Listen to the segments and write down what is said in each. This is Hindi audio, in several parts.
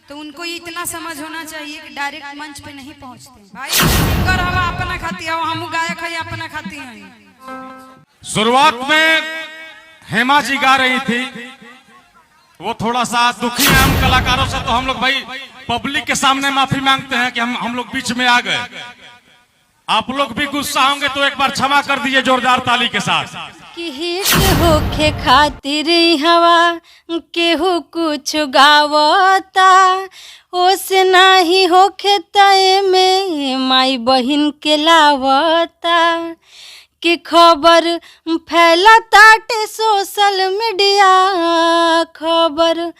तो उनको ये इतना समझ होना चाहिए कि डायरेक्ट मंच पे नहीं पहुंचते। भाई सिंगर हवा अपना खाती है, हम गायक है अपना खाती हैं। शुरुआत में हेमा जी गा रही थी, वो थोड़ा सा दुखी है हम कलाकारों से, तो हम लोग भाई पब्लिक के सामने माफी मांगते हैं कि हम लोग बीच में आ गए। आप लोग भी गुस्सा होंगे तो एक बार क्षमा कर दीजिए जोरदार ताली के साथ। कि हिट होखे खातिर हवा केहू कुछ गावता, ओसे नाही होखे तय में माई बहिन के लावता। कि खबर फैलताटे सोशल मीडिया, खबर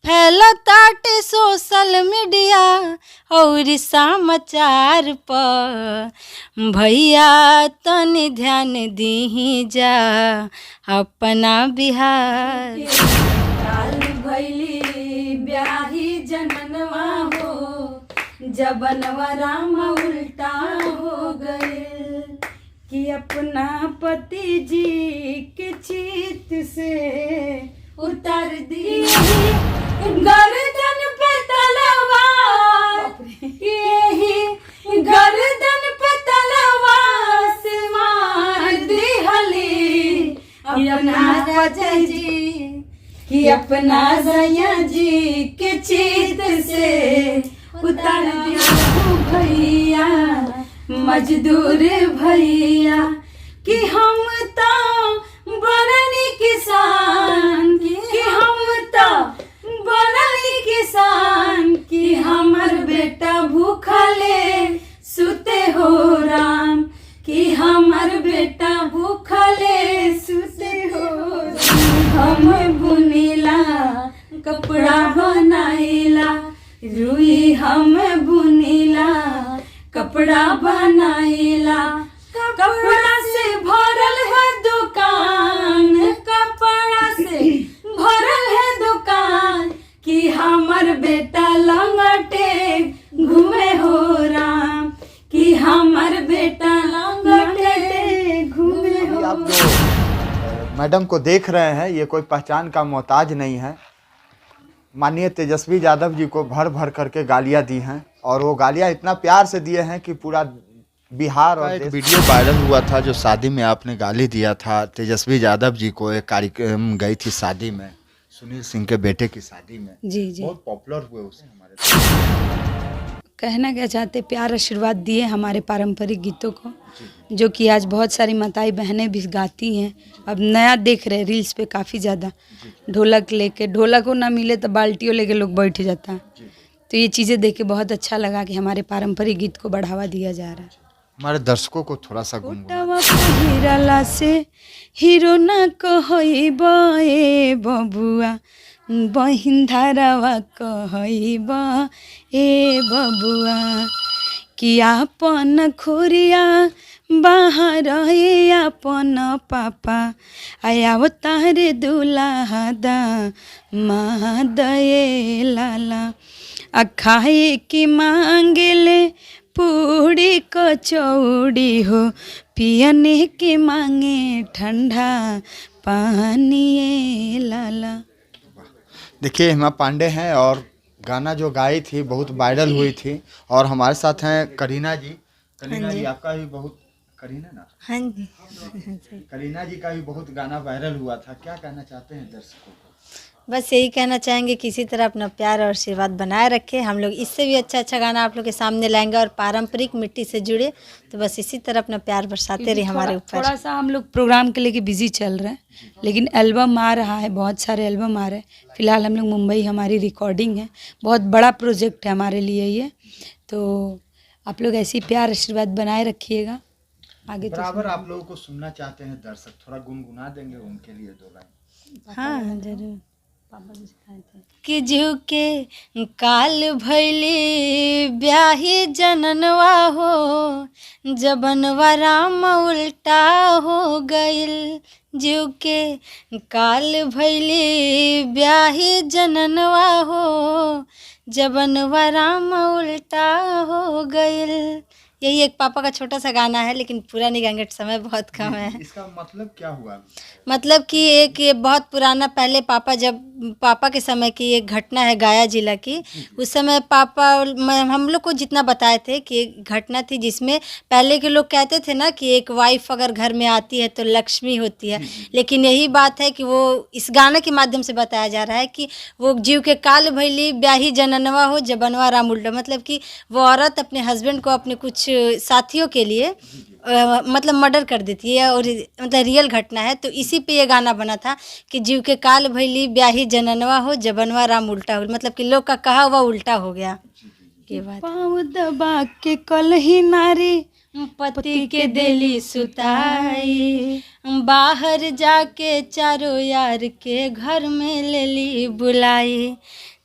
फैलताटे सोशल मीडिया और समाचार पर। भैया तनी ध्यान दीही जा अपना बिहार। काल भैली ब्याही जननवा हो, जबनवा राम उल्टा हो गए। कि अपना पति जी के चित से उतार दी गर्दन पे तलवार, यही गर्दन पे तलवार से मार दी हली अपना राजा जी। कि अपना राजा जी के चित से उतार दिया भैया मजदूर भैया। कि हम तो बननी किसान, कि हम तो बननी किसान। कि हमर बेटा भूखले सुते हो राम, कि हमर बेटा भूखले सुते हो राम। हम बुनीला कपड़ा बनाइला रुई, हम बुनीला कपड़ा बनाइला। कपड़ा से भरल है दुकान, कपड़ा से भरल है दुकान। कि हमर बेटा लंगटे घूमे हो राम, कि हमर बेटा लंगटे घूमे हो। आप जो मैडम को देख रहे हैं ये कोई पहचान का मोहताज नहीं है। माननीय तेजस्वी यादव जी को भर भर करके गालियां दी हैं, और वो गालियां इतना प्यार से दिए हैं कि पूरा बिहार और एक वीडियो वायरल हुआ था जो शादी में आपने गाली दिया था तेजस्वी यादव जी को। एक कार्यक्रम गई थी शादी में, सुनील सिंह के बेटे की शादी में। जी जी, बहुत पॉपुलर हुए उसे हमारे। कहना क्या चाहते, प्यार आशीर्वाद दिए हमारे पारंपरिक गीतों को, जो कि आज बहुत सारी माताएं बहनें भी गाती हैं। अब नया देख रहे रील्स पे काफ़ी ज़्यादा, ढोलक लेके, ढोलक को ना मिले तो बाल्टियों लेके लोग बैठ जाता है। तो ये चीज़ें देख के बहुत अच्छा लगा कि हमारे पारंपरिक गीत को बढ़ावा दिया जा रहा है। हमारे दर्शकों को थोड़ा सा कोटावा पहिरला से हीरो ना कहइबा ए बबुआ, बहिन धारावा कहइबा ए बबुआ। कि आपन खोरिया बाहर हे अपन पापा, आया तारे दुल्हा दा महादये लाला। खाए की मांगले पूड़ी कचौड़ी हो, पियने के मांगे ठंडा पानी लाला। देखिए हेमा पांडे हैं, और गाना जो गाई थी बहुत वायरल हुई थी। और हमारे साथ हैं करीना जी। करीना जी आपका भी बहुत, करीना ना, हाँ जी, करीना जी का भी बहुत गाना वायरल हुआ था। क्या कहना चाहते हैं दर्शकों को? बस यही कहना चाहेंगे कि इसी तरह अपना प्यार और आशीर्वाद बनाए रखें। हम लोग इससे भी अच्छा अच्छा गाना आप लोग के सामने लाएंगे, और पारंपरिक मिट्टी से जुड़े तो बस इसी तरह अपना प्यार बरसाते रहे हमारे ऊपर। थोड़ा सा हम लोग प्रोग्राम के लेके बिजी चल रहे हैं, लेकिन एल्बम आ रहा है, बहुत सारे एल्बम आ रहे हैं। फिलहाल हम लोग मुंबई, हमारी रिकॉर्डिंग है, बहुत बड़ा प्रोजेक्ट है हमारे लिए ये। तो आप लोग ऐसी प्यार आशीर्वाद बनाए रखिएगा आगे। बराबर आप लोगों को सुनना चाहते हैं दर्शक, थोड़ा गुनगुना देंगे उनके लिए 2 लाइन? हाँ जरूर। कि जीव के काल भैली ब्याही जननवा हो, जबनवा राम उल्टा हो गइल। जीव के काल भैली ब्याही जननवा हो, जबनवा राम उल्टा हो गइल। यही एक पापा का छोटा सा गाना है, लेकिन पूरा नहीं गाएंगे, समय बहुत कम है। इसका मतलब क्या हुआ? मतलब कि एक ये बहुत पुराना, पहले पापा के समय की एक घटना है गया जिला की। उस समय पापा हम लोग को जितना बताए थे कि एक घटना थी जिसमें पहले के लोग कहते थे ना कि एक वाइफ अगर घर में आती है तो लक्ष्मी होती है, लेकिन यही बात है कि वो इस गाने के माध्यम से बताया जा रहा है कि वो जीव के काल भैली ब्याही जननवा हो जबनवा राम उल्टा, मतलब कि वो औरत अपने हस्बैंड को अपने कुछ साथियों के लिए मतलब मर्डर कर देती है, और मतलब रियल घटना है। तो इसी पे ये गाना बना था कि जीव के काल भैली ब्याही जननवा हो जबनवा राम उल्टा हो, मतलब कि लोग का कहा हुआ उल्टा हो गया। ये बात पाँव दबा के कलही नारी पति के दिली सुताई, बाहर जाके चारों यार के घर में ले ली बुलाई,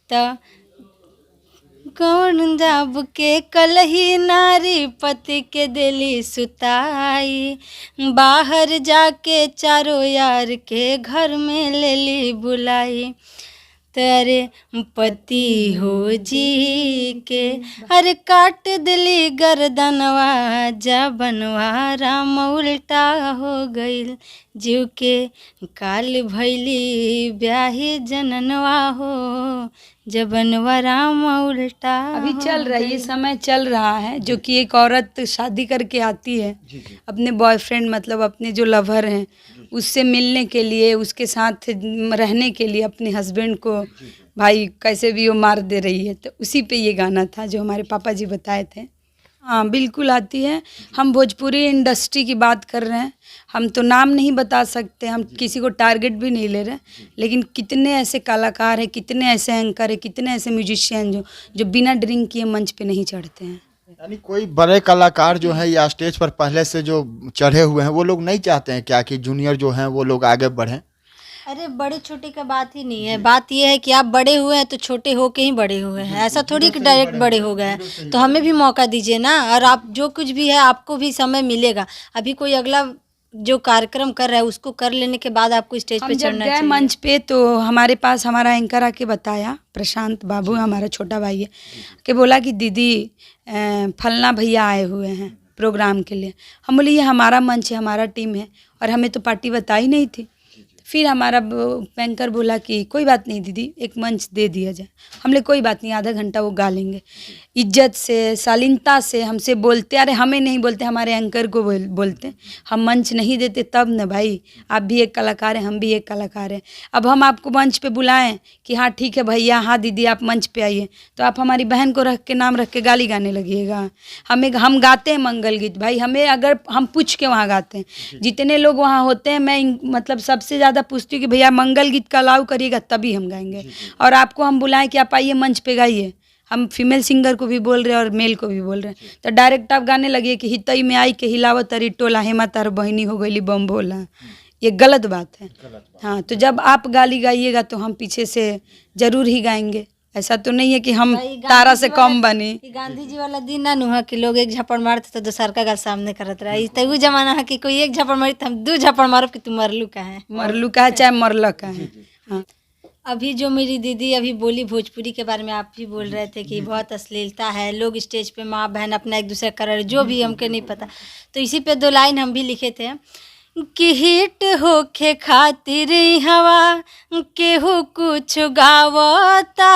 तो कौन जाब के कलही नारी पति के दिली सुताई, बाहर जाके चारों यार के घर में ले ली बुलाई, तेरे पति हो जी के अरे काट दिली गर्दनवा जबनवा राम उल्टा हो गईल, जीव के काल भैली ब्याही जननवा हो जबनवा राम उल्टा। अभी चल रहा है, ये समय चल रहा है, जो कि एक औरत शादी करके आती है अपने बॉयफ्रेंड, मतलब अपने जो लवर हैं उससे मिलने के लिए, उसके साथ रहने के लिए अपने हस्बैंड को भाई कैसे भी वो मार दे रही है। तो उसी पे ये गाना था जो हमारे पापा जी बताए थे। हाँ बिल्कुल आती है। हम भोजपुरी इंडस्ट्री की बात कर रहे हैं, हम तो नाम नहीं बता सकते, हम किसी को टारगेट भी नहीं ले रहे, लेकिन कितने ऐसे कलाकार हैं, कितने ऐसे एंकर हैं, कितने ऐसे म्यूजिशियन जो बिना ड्रिंक किए मंच पे नहीं चढ़ते हैं। यानी कोई बड़े कलाकार जो है या स्टेज पर पहले से जो चढ़े हुए हैं वो लोग नहीं चाहते हैं क्या कि जूनियर जो हैं वो लोग आगे बढ़ें? अरे बड़े छोटे का बात ही नहीं है, बात यह है कि आप बड़े हुए हैं तो छोटे हो के ही बड़े हुए हैं, ऐसा थोड़ी कि डायरेक्ट बड़े हो गए हैं। तो हमें भी मौका दीजिए ना, और आप जो कुछ भी है आपको भी समय मिलेगा। अभी कोई अगला जो कार्यक्रम कर रहा है उसको कर लेने के बाद आपको स्टेज पे चढ़ना चाहिए। मंच पे तो हमारे पास हमारा एंकर आके बताया, प्रशांत बाबू हमारा छोटा भाई है, कि बोला कि दीदी फलना भैया आए हुए हैं प्रोग्राम के लिए। हम बोले ये हमारा मंच है, हमारा टीम है, और हमें तो पार्टी बताई नहीं थी। फिर हमारा एंकर बोला कि कोई बात नहीं दीदी, एक मंच दे दिया जाए। हमने कोई बात नहीं, आधा घंटा वो गा लेंगे। इज्जत से, शालीनता से हमसे बोलते, अरे हमें नहीं बोलते, हमारे एंकर को बोलते। हम मंच नहीं देते तब न भाई, आप भी एक कलाकार हैं, हम भी एक कलाकार हैं। अब हम आपको मंच पे बुलाएं कि हाँ ठीक है भैया, हाँ दीदी आप मंच पे आइए, तो आप हमारी बहन को रख के नाम रख के गाली गाने लगिएगा। हम गाते हैं मंगल गीत भाई, हमें अगर हम पूछ के वहाँ गाते हैं, जितने लोग वहाँ होते हैं, मैं मतलब सबसे ज़्यादा पूछती हूँ कि भैया मंगल गीत का अलाउ करिएगा तभी हम गाएंगे। और आपको हम बुलाएं कि आप आइए मंच पे गाइए, हम फीमेल सिंगर को भी बोल रहे हैं और मेल को भी बोल रहे हैं, तो डायरेक्ट आप गाने लगिए कि हितई में आई के हिलावत तरी टोला, हेमा तार बहनी हो गई बम भोला। ये गलत बात है। हाँ, तो जब आप गाली गाइएगा तो हम पीछे से जरूर ही गाएंगे। ऐसा तो नहीं है कि हम तारा से कम बने। गांधी जी वाला दिन ना नुहा कि लोग एक झपड़ मारते तो दूसर का सामने करत रहा। तो वो जमाना है कि कोई एक झपड़ मारी तो हम दो झपड़ मारो कि तू मरलू का है, मरलू का है चाहे मरल का है। हाँ, अभी जो मेरी दीदी अभी बोली भोजपुरी के बारे में, आप भी बोल रहे थे कि बहुत अश्लीलता है, लोग स्टेज पे माँ बहन अपना एक दूसरे कर रहे, जो भी हमके नहीं पता। तो इसी पे 2 लाइन हम भी लिखे थे कि हिट होके खातिर हवा केहू कुछ गावता,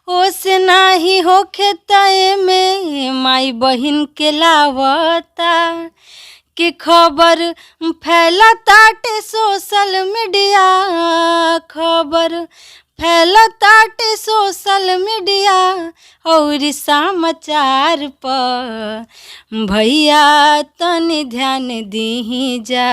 ओस नाही होके तय में माई बहिन के लावता, कि खबर फैलताटे सोशल मीडिया, खबर फैलताटे सोशल मीडिया और समाचार पर, भैया तनी ध्यान दीही जा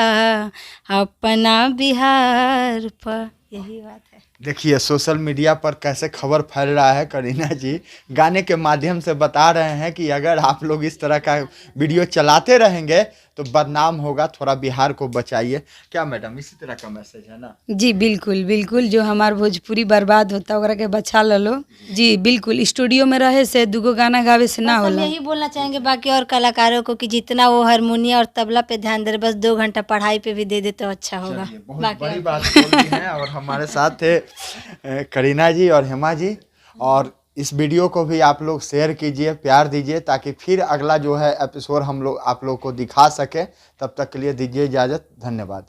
अपना बिहार पर। यही बात है। देखिए सोशल मीडिया पर कैसे खबर फैल रहा है। करीना जी गाने के माध्यम से बता रहे हैं कि अगर आप लोग इस तरह का वीडियो चलाते रहेंगे तो बदनाम होगा, थोड़ा बिहार को बचाइए। क्या मैडम इसी तरह का मैसेज है ना? जी बिल्कुल बिल्कुल, जो हमार भोजपुरी बर्बाद होता है ओकरा के बचा लो। जी बिल्कुल, स्टूडियो में रहे से 2 गाना गावे से ना होला। यही बोलना चाहेंगे बाकी और कलाकारों को कि जितना वो हारमोनियम और तबला पे ध्यान दे, बस 2 घंटा पढ़ाई पे भी दे दे तो अच्छा होगा। बहुत बड़ी बात बोल दी है। और हमारे साथ थे करीना जी और हेमा जी, और इस वीडियो को भी आप लोग शेयर कीजिए, प्यार दीजिए, ताकि फिर अगला जो है एपिसोड हम लोग आप लोग को दिखा सके। तब तक के लिए दीजिए इजाज़त। धन्यवाद।